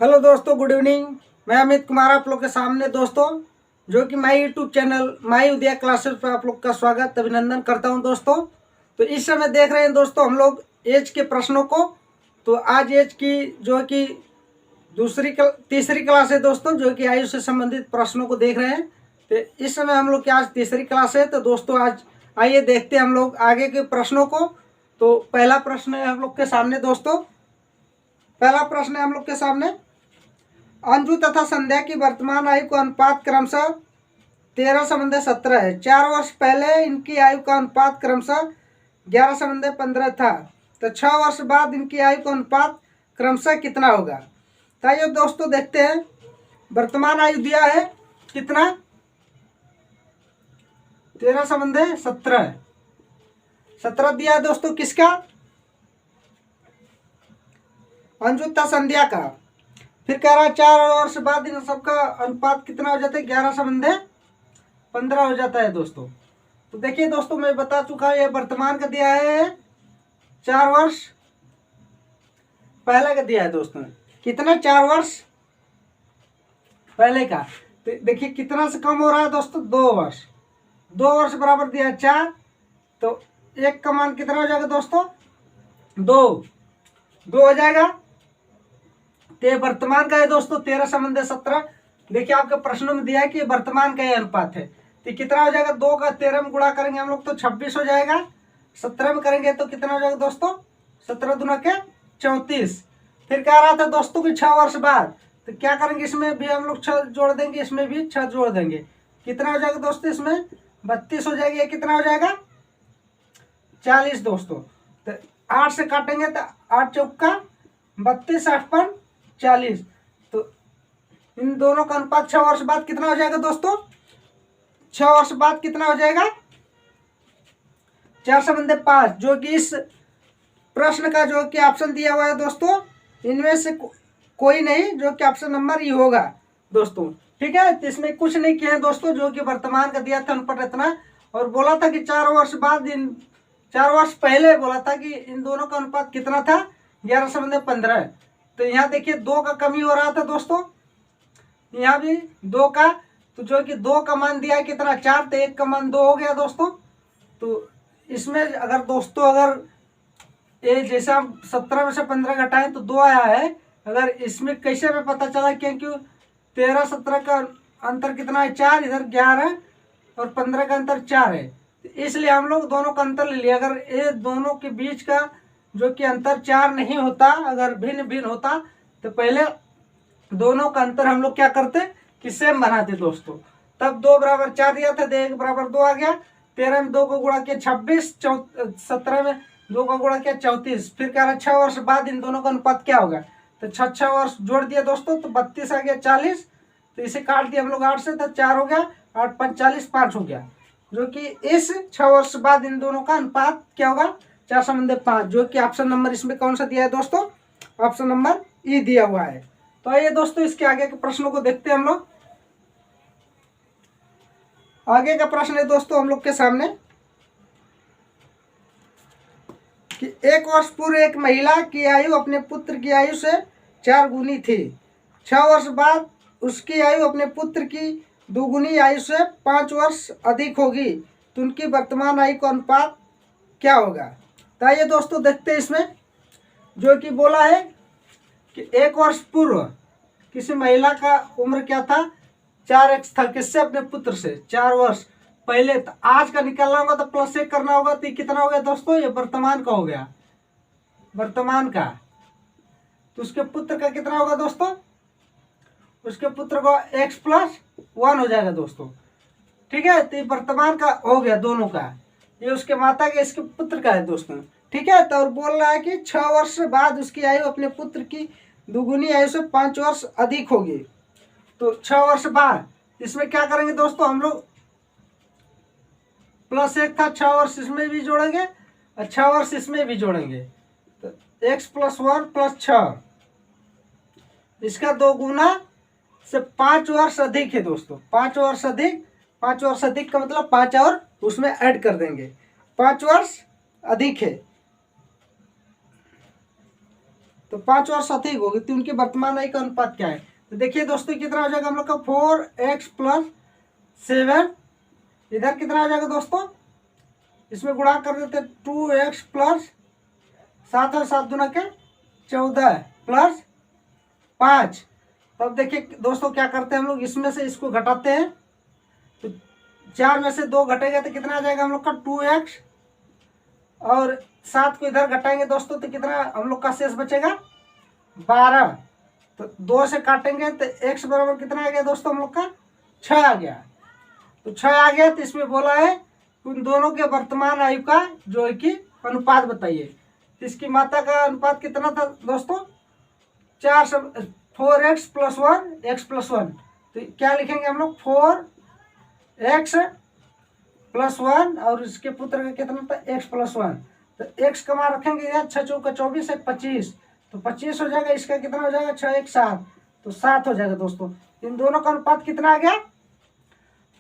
Hello दोस्तों, good evening. मैं अमित कुमार आप लोग के सामने दोस्तों, जो कि माई यूट्यूब चैनल माई उदया क्लासेस पर आप लोग का स्वागत अभिनंदन करता हूं दोस्तों। तो इस समय देख रहे हैं दोस्तों हम लोग एज के प्रश्नों को। तो आज एज की जो कि तीसरी क्लास है दोस्तों, जो कि आयु से संबंधित प्रश्नों को देख रहे हैं। तो इस समय हम लोग की आज तीसरी क्लास है। तो दोस्तों आज आइए देखते हैं हम लोग आगे के प्रश्नों को। तो पहला प्रश्न है हम लोग के सामने दोस्तों। पहला प्रश्न है हम लोग के सामने, अंजू तथा संध्या की वर्तमान आयु का अनुपात क्रमशः 13:17 है। 4 वर्ष पहले इनकी आयु का अनुपात क्रमशः 11:15 था। तो 6 वर्ष बाद इनकी आयु का अनुपात क्रमशः कितना होगा? तो आइए दोस्तों देखते हैं। वर्तमान आयु दिया है कितना? 13:17 17 दिया है दोस्तों। किसका? अंजू तथा संध्या का। फिर कह रहा है 4 वर्ष बाद इन सबका अनुपात कितना हो जाता है? 11:15 हो जाता है दोस्तों। तो देखिए दोस्तों, मैं बता चुका हूं, ये वर्तमान का दिया है, 4 वर्ष पहले का दिया है दोस्तों। कितना? 4 वर्ष पहले का। तो देखिए कितना से कम हो रहा है दोस्तों? 2 वर्ष। 2 वर्ष बराबर दिया है 4। तो 1 का मान कितना हो जाएगा दोस्तों? 2 हो जाएगा। तो वर्तमान का है दोस्तों 13:17। देखिए आपके प्रश्नों में दिया है कि वर्तमान का ये अनुपात है। तो कितना हो जाएगा? 2 का 13 में गुणा करेंगे हम लोग तो 26 हो जाएगा। 17 में करेंगे तो कितना हो जाएगा दोस्तों? 17 दूना के 34। फिर कह रहा था दोस्तों कि 6 वर्ष बाद, तो क्या करेंगे? इसमें भी हम लोग 6 जोड़ देंगे, इसमें भी 6 जोड़ देंगे। कितना हो जाएगा दोस्तों? इसमें 32 हो जाएगी। कितना हो जाएगा? 40 दोस्तों। तो 8 से काटेंगे तो 8 चौका 32, 8 पन 40। तो इन दोनों का अनुपात 6 वर्ष बाद कितना हो जाएगा दोस्तों? 6 वर्ष बाद कितना हो जाएगा? 4/5, जो कि इस प्रश्न का जो कि ऑप्शन दिया हुआ है दोस्तों, इनमें से कोई नहीं, जो कि ऑप्शन नंबर ई होगा दोस्तों। ठीक है, तो इसमें कुछ नहीं किया है दोस्तों, जो कि वर्तमान का दिया था अनुपात इतना, और बोला था कि 4 वर्ष बाद 4 वर्ष पहले बोला था कि इन दोनों का अनुपात कितना था? 11:15। तो यहाँ देखिए 2 का कमी हो रहा था दोस्तों, यहाँ भी 2 का। तो जो कि 2 का मान दिया है कितना? 4। तो 1 का मान 2 हो गया दोस्तों। तो इसमें अगर दोस्तों अगर ये जैसे हम 17 में से 15 घटाएं तो 2 आया है। अगर इसमें कैसे में पता चला? क्योंकि 13-17 का अंतर कितना है? 4। इधर 11 और 15 का अंतर 4 है। इसलिए हम लोग दोनों का अंतर ले लिया। अगर ये दोनों के बीच का जो कि अंतर 4 नहीं होता, अगर भिन्न भिन्न होता, तो पहले दोनों का अंतर हम लोग क्या करते कि सेम बनाते दोस्तों। तब 2 बराबर 4 दिया था, 1 बराबर 2 आ गया। 13 में 2 को गुणा किया 26, 17 में 2 का गुणा किया 34। फिर कह रहा 6 वर्ष बाद इन दोनों का अनुपात क्या होगा? तो 6 वर्ष जोड़ दिया दोस्तों, तो 32 आ गया 40। तो इसे काट दिया हम लोग 8 से, तो 4 हो गया, 8 5 40, 5 हो गया। जो कि इस 6 वर्ष बाद इन दोनों का अनुपात क्या होगा? 4/5, जो कि ऑप्शन नंबर इसमें कौन सा दिया है दोस्तों? ऑप्शन नंबर ई दिया हुआ है। तो आइए दोस्तों इसके आगे के प्रश्नों को देखते हैं हम लोग। आगे का प्रश्न है दोस्तों हम लोग के सामने कि 1 वर्ष पूर्व एक महिला की आयु अपने पुत्र की आयु से 4 गुनी थी। 6 वर्ष बाद उसकी आयु अपने पुत्र की 2 गुनी आयु से 5 वर्ष अधिक होगी। तो उनकी वर्तमान आयु का अनुपात क्या होगा? तो आइए दोस्तों देखते हैं इसमें। जो कि बोला है कि 1 वर्ष पूर्व किसी महिला का उम्र क्या था? 4x था। किससे? अपने पुत्र से। 4 वर्ष पहले। तो आज का निकालना होगा तो +1 करना होगा। तो कितना हो गया दोस्तों? ये वर्तमान का हो गया, वर्तमान का। तो उसके पुत्र का कितना होगा दोस्तों? उसके पुत्र को x + 1 हो जाएगा दोस्तों। ठीक है, तो वर्तमान का हो गया दोनों का। ये उसके माता का, इसके पुत्र का है दोस्तों। ठीक है, तो और बोल रहा है कि 6 वर्ष बाद उसकी आयु अपने पुत्र की 2 गुनी आयु से 5 वर्ष अधिक होगी। तो 6 वर्ष बाद इसमें क्या करेंगे दोस्तों? हम लोग +1 था, 6 वर्ष इसमें भी जोड़ेंगे और 6 वर्ष इसमें भी जोड़ेंगे। तो x + 1 + 6, इसका 2 गुना से 5 वर्ष अधिक है दोस्तों। 5 वर्ष अधिक, 5 वर्ष अधिक का मतलब 5 और उसमें ऐड कर देंगे। 5 वर्ष अधिक है। तो 5 वर्ष अधिक होगी तो उनकी वर्तमान आयु का अनुपात क्या है। तो देखिए दोस्तों कितना हो जाएगा हम लोग का 4x + 7, इधर कितना हो जाएगा दोस्तों, इसमें गुणा कर देते 2x + 7 और 7 दूना के 14 + 5। तब देखिए दोस्तों क्या करते हैं हम लोग, इसमें से इसको घटाते हैं तो 4 में से 2 घटेगा तो कितना आ जाएगा हम लोग का 2x, और 7 को इधर घटाएंगे दोस्तों तो कितना हम लोग का शेष बचेगा 12। तो 2 से काटेंगे तो x बराबर कितना आ गया दोस्तों हम लोग का 6 आ गया। तो 6 आ गया तो इसमें बोला है उन दोनों के वर्तमान आयु का जो है कि अनुपात बताइए। तो इसकी मात्रा का अनुपात कितना था दोस्तों 4x + 1 x + 1। तो क्या लिखेंगे हम लोग 4x + 1 और इसके पुत्र का कितना था x + 1। तो x का मान रखेंगे यार 6 चौका 24 1 25, तो 25 हो जाएगा। इसका कितना हो जाएगा 6 1 7, तो 7 हो जाएगा दोस्तों। इन दोनों का अनुपात कितना आ गया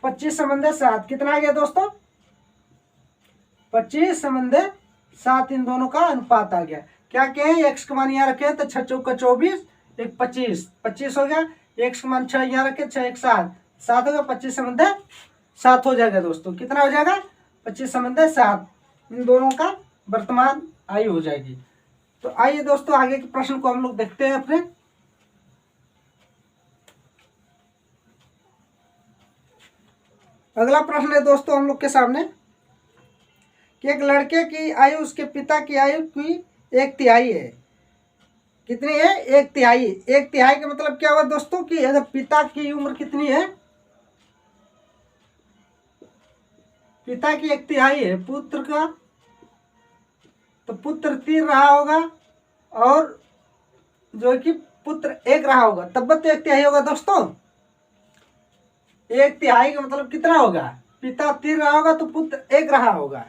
25:7। कितना आ गया दोस्तों 25:7 इन दोनों का अनुपात आ गया। क्या कहें x का मान यहाँ रखे तो 6 चौका 24 1 25, 25 हो गया। x का मान 6 यहाँ रखे 6 1 7, 7 हो गया। 25:7 हो जाएगा दोस्तों। कितना हो जाएगा 25:7 इन दोनों का वर्तमान आयु हो जाएगी। तो आइए दोस्तों आगे के प्रश्न को हम लोग देखते हैं अपने। अगला प्रश्न है दोस्तों हम लोग के सामने कि एक लड़के की आयु उसके पिता की आयु की 1/3 है। कितनी है 1/3। 1/3 का मतलब क्या हुआ दोस्तों कि अगर पिता की उम्र कितनी है, पिता की 1/3 है, पुत्र का तो पुत्र 3 रहा होगा और जो है कि पुत्र 1 रहा होगा, तब तो 1/3 होगा दोस्तों। 1/3 का मतलब कितना होगा, पिता 3 रहा होगा तो पुत्र 1 रहा होगा।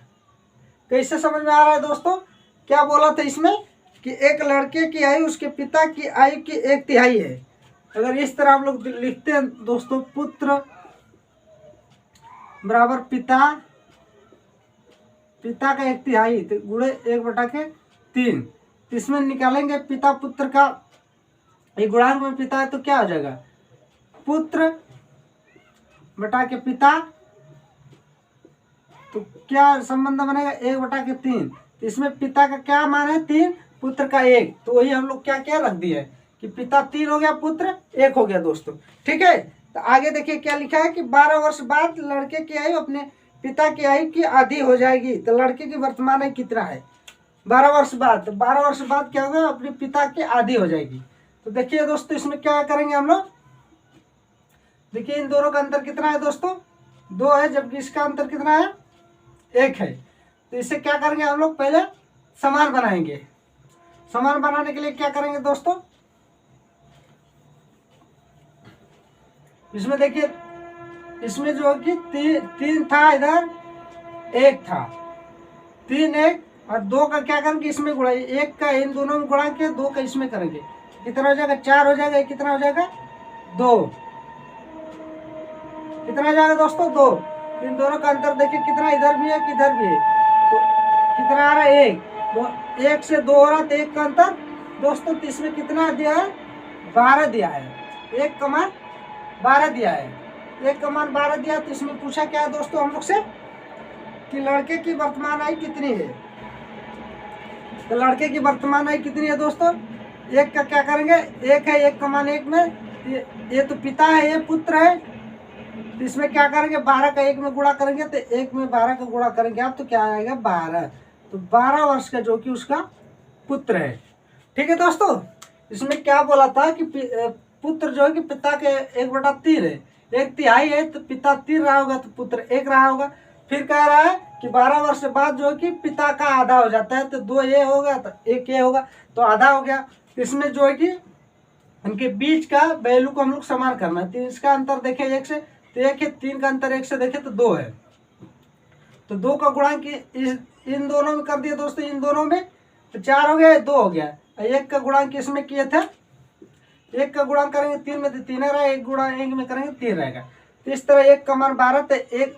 कैसे समझ में आ रहा है दोस्तों, क्या बोला था इसमें कि एक लड़के की आयु उसके पिता की आयु की 1/3 है। अगर इस तरह हम लोग लिखते हैं दोस्तों पुत्र बराबर पिता, पिता का 1/3 तो गुणे 1/3, तो इसमें निकालेंगे पिता पुत्र का एक गुणांक में पिता है तो क्या हो जाएगा पुत्र बटा के पिता, तो क्या संबंध बनेगा 1/3। तो इसमें पिता का क्या मान है 3, पुत्र का 1, तो वही हम लोग क्या क्या रख दिया है कि पिता 3 हो गया पुत्र 1 हो गया दोस्तों। ठीक है, तो आगे देखिए क्या लिखा है कि 12 वर्ष बाद लड़के की आयु अपने पिता की आयु की आधी हो जाएगी। तो लड़के की वर्तमान आयु कितना है 12 वर्ष बाद, तो 12 वर्ष बाद क्या होगा अपने पिता की आधी हो जाएगी। तो देखिए दोस्तों इसमें क्या करेंगे हम लोग, देखिए इन दोनों का अंतर कितना है दोस्तों 2 है, जबकि इसका अंतर कितना है 1 है। तो इसे क्या करेंगे हम लोग पहले समान बनाएंगे। समान बनाने के लिए क्या करेंगे दोस्तों, इसमें देखिए इसमें जो कि 3 था, इधर 1 था, 3 1 और 2 का क्या करेंगे इसमें गुणा, 1 का इन दोनों में गुणा के 2 का इसमें करेंगे, कितना हो जाएगा 4 हो जाएगा। कितना हो जाएगा 2, कितना हो जाएगा दोस्तों 2। इन दोनों का अंतर देखिए कितना इधर भी है कि इधर भी है, तो कितना आ रहा है 1, तो 1 से 2 हो रहा है तो 1 का अंतर दोस्तों। तो इसमें कितना दिया है 12 दिया है, 1 का मान 12 दिया है, 1 का मान 12 दिया। तो इसमें पूछा क्या है दोस्तों हम लोग से कि लड़के की वर्तमान आयु कितनी है। तो लड़के की वर्तमान आयु कितनी है दोस्तों, 1 का क्या करेंगे 1 है, 1 का मान 1 में ये तो पिता है ये पुत्र है, तो इसमें क्या करेंगे 12 का 1 में गुणा करेंगे, तो 1 में 12 का गुणा करेंगे आप तो क्या आएगा 12, तो 12 वर्ष का जो कि उसका पुत्र है। ठीक है दोस्तों, इसमें क्या बोला था कि पुत्र जो है कि पिता के 1/3 है, 1/3 है तो पिता 3 रहा होगा तो पुत्र 1 रहा होगा। फिर कह रहा है कि 12 वर्ष बाद जो है कि पिता का आधा हो जाता है, तो 2 ये होगा तो 1 ये होगा तो आधा हो गया। इसमें जो है कि उनके बीच का वैल्यू को हम लोग समान करना है। तो इसका अंतर देखें 1 से तो 1 है, 3 का अंतर 1 से देखें तो 2 है, तो 2 का गुणांक इन दोनों में कर दिया दोस्तों, इन दोनों में तो 4 हो गया 2 हो गया। 1 का गुणांक इसमें किए थे, 1 का गुणांक करेंगे 3 में तो 3 रहेगा, 1 गुणा 1 में करेंगे 3 रहेगा। तो इस तरह 1 का मान 12, तो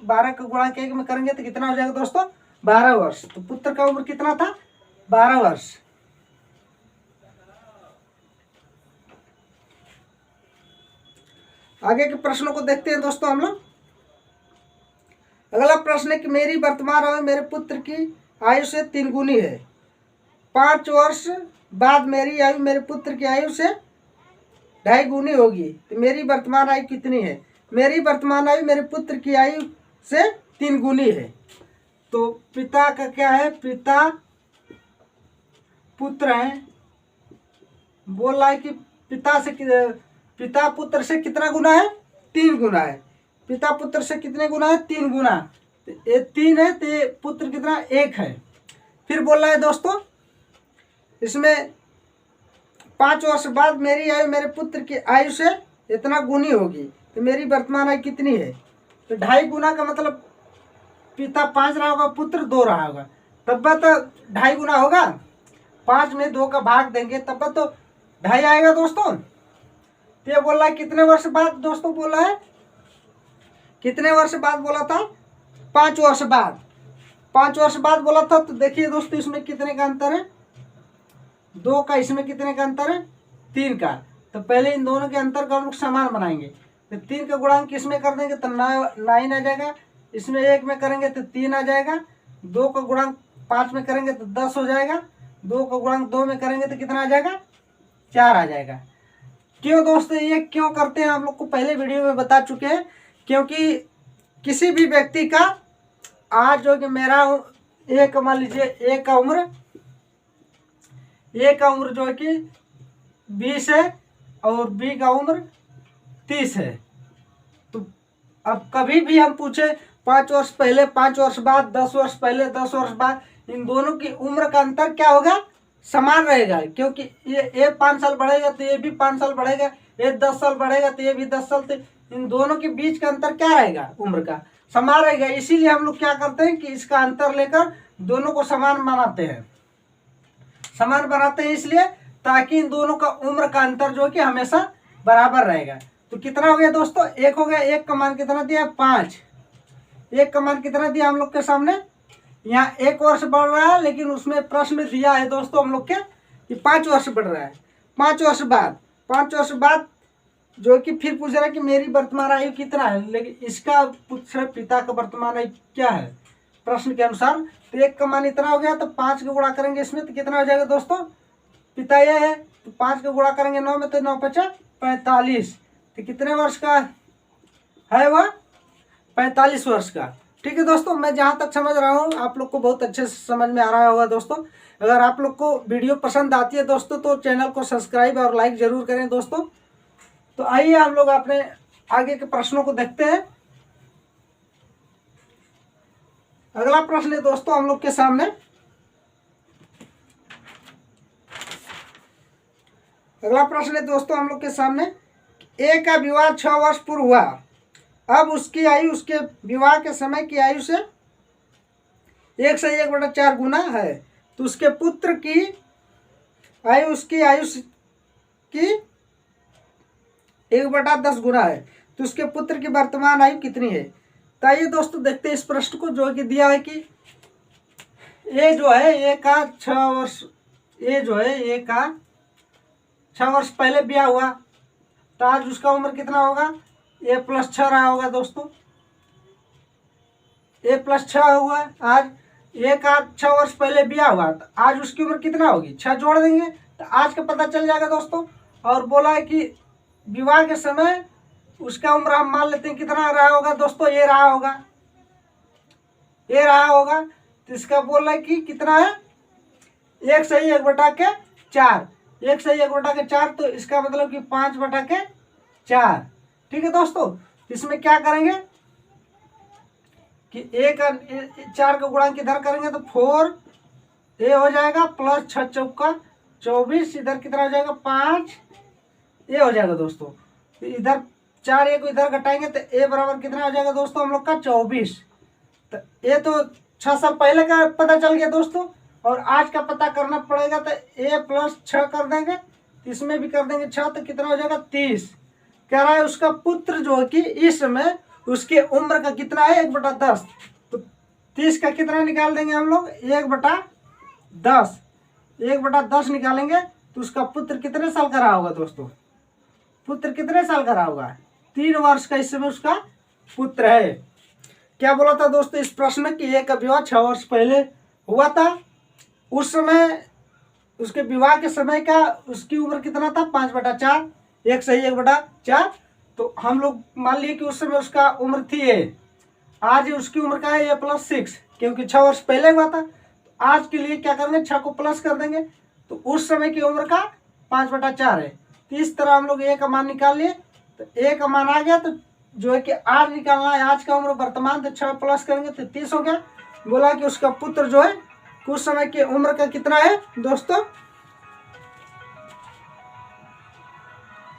12 का गुणांक 1 में करेंगे तो कितना हो जाएगा दोस्तों 12 वर्ष। तो पुत्र का उम्र कितना था 12 वर्ष। आगे के प्रश्नों को देखते हैं दोस्तों हम लोग। अगला प्रश्न है कि मेरी वर्तमान आयु मेरे पुत्र की आयु से 3 गुनी है। 5 वर्ष बाद मेरी आयु मेरे पुत्र की आयु से 2.5 गुनी होगी, तो मेरी वर्तमान आयु कितनी है? मेरी वर्तमान आयु मेरे पुत्र की आयु से 3 गुनी है। तो पिता का क्या है? पिता पुत्र है, बोल रहा है कि पिता पुत्र से कितना गुना है? 3 गुना है। पिता पुत्र से कितने गुना है? 3 गुना। ये 3 है तो ये पुत्र कितना? 1 है। फिर बोल रहा है दोस्तों इसमें 5 वर्ष बाद मेरी आयु मेरे पुत्र की आयु से इतना गुनी होगी, तो मेरी वर्तमान आयु कितनी है? तो 2.5 गुना का मतलब पिता 5 रहा होगा, पुत्र 2 रहा होगा, तब तो 2.5 गुना होगा। 5 में 2 का भाग देंगे तब तो 2.5 आएगा दोस्तों। तो ये बोल रहा है कितने वर्ष बाद दोस्तों बोला है? कितने वर्ष बाद बोला था? 5 वर्ष बाद। 5 वर्ष बाद बोला था। तो देखिए दोस्तों इसमें कितने का अंतर है? 2 का। इसमें कितने का अंतर है? 3 का। तो पहले इन दोनों के अंतर को हम लोग समान बनाएंगे। तो 3 का गुणांक किसमें कर देंगे तो 9 आ जाएगा। इसमें 1 में करेंगे तो 3 आ जाएगा। 2 का गुणांक 5 में करेंगे तो 10 हो जाएगा। 2 का गुणांक 2 में करेंगे तो कितना आ जाएगा? 4 आ जाएगा। क्यों दोस्तों ये क्यों करते हैं हम लोग को पहले वीडियो में बता चुके हैं। क्योंकि किसी भी व्यक्ति का आज जो कि मेरा एक मान लीजिए ए का उम्र जो है कि 20 है और बी का उम्र 30 है। तो अब कभी भी हम पूछे 5 वर्ष पहले 5 वर्ष बाद, 10 वर्ष पहले 10 वर्ष बाद, इन दोनों की उम्र का अंतर क्या होगा? समान रहेगा। क्योंकि ये 5 साल बढ़ेगा तो ये भी 5 साल बढ़ेगा, ये 10 साल बढ़ेगा तो ये भी 10 साल। तो इन दोनों के बीच का अंतर क्या रहेगा? उम्र का समान रहेगा। इसीलिए हम लोग क्या करते हैं कि इसका अंतर लेकर दोनों को समान बनाते हैं। समान बनाते हैं इसलिए ताकि इन दोनों का उम्र का अंतर जो कि हमेशा बराबर रहेगा। तो कितना हो गया दोस्तों? 1 हो गया। 1 का मान कितना दिया? 5। 1 का मान कितना दिया हम लोग के सामने? यहाँ 1 वर्ष बढ़ रहा है, लेकिन उसमें प्रश्न में दिया है दोस्तों हम लोग के कि 5 वर्ष बढ़ रहा है। 5 वर्ष बाद जो कि फिर पूछ रहा है कि मेरी वर्तमान आयु कितना है, लेकिन इसका पूछ पिता का वर्तमान आयु क्या है प्रश्न के अनुसार। तो 1 का मान इतना हो गया, तो 5 का गुणा करेंगे इसमें तो कितना हो जाएगा दोस्तों? पिता ये है तो 5 का गुणा करेंगे 9 में तो 9 5 45। तो कितने वर्ष का है वह? 45 वर्ष का। ठीक है दोस्तों, मैं जहाँ तक समझ रहा हूँ आप लोग को बहुत अच्छे से समझ में आ रहा होगा दोस्तों। अगर आप लोग को वीडियो पसंद आती है दोस्तों तो चैनल को सब्सक्राइब और लाइक जरूर करें दोस्तों। तो आइए हम लोग अपने आगे के प्रश्नों को देखते हैं। अगला प्रश्न है दोस्तों हम लोग के सामने। अगला प्रश्न है दोस्तों हम लोग के सामने। ए का विवाह 6 वर्ष पूर्व हुआ। अब उसकी आयु उसके विवाह के समय की आयु से 1 से 1/4 गुना है। तो उसके पुत्र की आयु उसकी आयु की 1/10 गुना है। तो उसके पुत्र की वर्तमान आयु कितनी है? तो आइए दोस्तों देखते हैं इस प्रश्न को जो कि दिया है कि ए जो है ए का 6 वर्ष, ए जो है ए का 6 वर्ष पहले ब्याह हुआ, तो आज उसका उम्र कितना होगा? ए प्लस 6 रहा होगा दोस्तों। ए प्लस 6 हुआ। आज ए का 6 वर्ष पहले ब्याह हुआ, तो आज उसकी उम्र कितना होगी? 6 जोड़ देंगे तो आज का पता चल जाएगा दोस्तों। और बोला है कि विवाह के समय उसका उम्र हम मान लेते हैं कितना रहा होगा दोस्तों? ये रहा होगा, ये रहा होगा। तो इसका बोल रहा है कि कितना है? 1 से 1/4। 1 से 1/4, तो इसका मतलब कि 5/4। ठीक है दोस्तों, इसमें क्या करेंगे कि 4 का गुणांक इधर करेंगे तो 4 ए हो जाएगा, प्लस 6 चौका 24, इधर कितना हो जाएगा? 5 ए हो जाएगा दोस्तों। तो इधर 4 ए को इधर घटाएंगे तो ए बराबर कितना हो जाएगा दोस्तों हम लोग का? 24। तो ए तो 6 साल पहले का पता चल गया दोस्तों, और आज का पता करना पड़ेगा। तो ए प्लस 6 कर देंगे, इसमें भी कर देंगे 6, तो कितना हो जाएगा? 30। कह रहा है उसका पुत्र जो है कि इस समय उसके उम्र का कितना है? 1/10। तो 30 का कितना निकाल देंगे हम लोग? 1/10। 1/10 निकालेंगे तो उसका पुत्र कितने साल का रहा होगा दोस्तों? पुत्र कितने साल का रहा होगा? 3 वर्ष का इस समय उसका पुत्र है। क्या बोला था दोस्तों इस प्रश्न में कि एक विवाह 6 वर्ष पहले हुआ था। उस समय उसके विवाह के समय का उसकी उम्र कितना था 5/4, एक सही 1/4। तो हम लोग मान लिए कि उस समय उसका उम्र थी ए, आज उसकी उम्र का है A+6, क्योंकि 6 वर्ष पहले हुआ था। तो आज के लिए क्या करेंगे 6 को प्लस कर देंगे, तो उस समय की उम्र का 5/4 है। तो इस तरह हम लोग ए का मान निकाल लिए, तो ए का मान आ गया। तो जो है कि आज निकालना है, आज का उम्र वर्तमान, तो 6 प्लस करेंगे तो 30 हो गया। बोला कि उसका पुत्र जो है उस समय की उम्र का कितना है दोस्तों,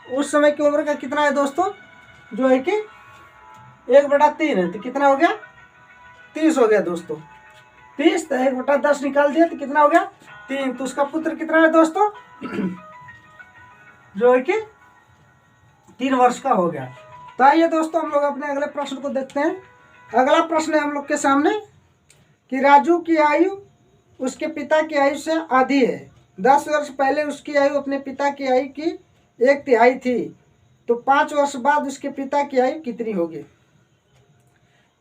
उस समय की उम्र का कितना है दोस्तों, जो है कि 1/3 है। तो कितना हो गया 30 हो गया दोस्तों। 30 तो 1/10 निकाल दिया तो कितना हो गया 3। तो उसका पुत्र कितना है दोस्तों जो है कि 3 वर्ष का हो गया। तो आइए दोस्तों हम लोग अपने अगले प्रश्न को देखते हैं। अगला प्रश्न है हम लोग के सामने कि राजू की आयु उसके पिता की आयु से आधी है। 10 वर्ष पहले उसकी आयु अपने पिता की आयु की 1/3 थी, तो 5 वर्ष बाद उसके पिता की आयु कितनी होगी।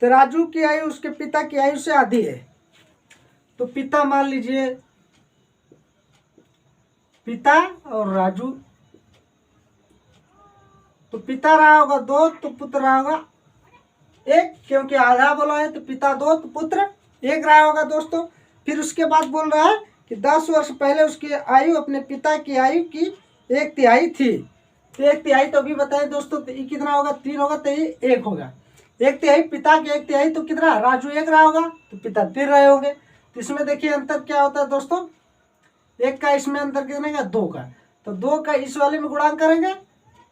तो राजू की आयु उसके पिता की आयु से आधी है। तो पिता मान लीजिए, पिता और राजू, तो पिता रहा होगा 2, तो पुत्र रहा होगा 1, क्योंकि आधा बोला है। तो पिता 2 तो पुत्र 1 रहा होगा दोस्तों। फिर उसके बाद बोल रहा है कि 10 वर्ष पहले उसकी आयु अपने पिता की आयु की 1/3 थी। तो 1/3 तो अभी बताएं दोस्तों, तो ये कितना होगा 3 होगा, तो ये 1 होगा। 1/3 पिता की 1/3, तो कितना राजू 1 रहा होगा, तो पिता 3 रहे होंगे। तो इसमें देखिए अंतर क्या होता है दोस्तों, 1 का इसमें अंतर कितने का 2 का। तो 2 का इस वाले में गुणा करेंगे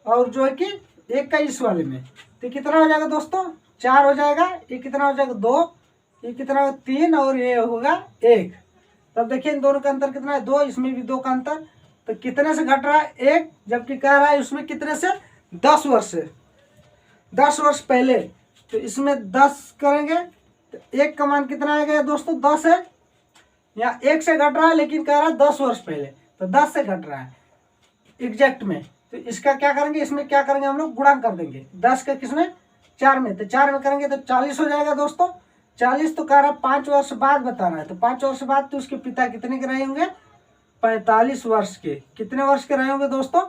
और जो है कि 1 का इस वाले में, तो कितना हो जाएगा दोस्तों 4 हो जाएगा। ये कितना हो जाएगा 2, ये कितना होगा 3 और ये होगा 1। तब देखिए इन दोनों का अंतर कितना है 2, इसमें भी 2 का अंतर। तो कितने से घट रहा है 1, जबकि कह रहा है उसमें कितने से 10 वर्ष से, 10 वर्ष पहले। तो इसमें 10 करेंगे तो 1 का मान कितना आएगा दोस्तों 10 है। यहाँ 1 से घट रहा है लेकिन कह रहा है 10 वर्ष पहले, तो 10 से घट रहा है एग्जैक्ट में। तो इसका क्या करेंगे, इसमें क्या करेंगे हम लोग गुणा कर देंगे 10 का किसमें 4 में। तो 4 में करेंगे तो 40 हो जाएगा दोस्तों। 40 तो कह रहा है 5 वर्ष बाद बताना है। तो 5 वर्ष बाद तो उसके पिता कितने के रहे होंगे 45 वर्ष के। कितने वर्ष के रहे होंगे दोस्तों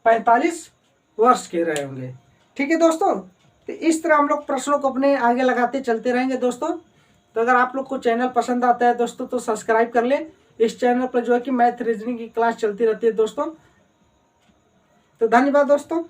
45 वर्ष के रहे होंगे। ठीक है दोस्तों, तो इस तरह हम लोग प्रश्नों को अपने आगे लगाते चलते रहेंगे दोस्तों। तो अगर आप लोग को चैनल पसंद आता है दोस्तों तो सब्सक्राइब कर ले। इस चैनल पर जो है कि मैथ रीजनिंग की क्लास चलती रहती है दोस्तों। तो धन्यवाद दोस्तों।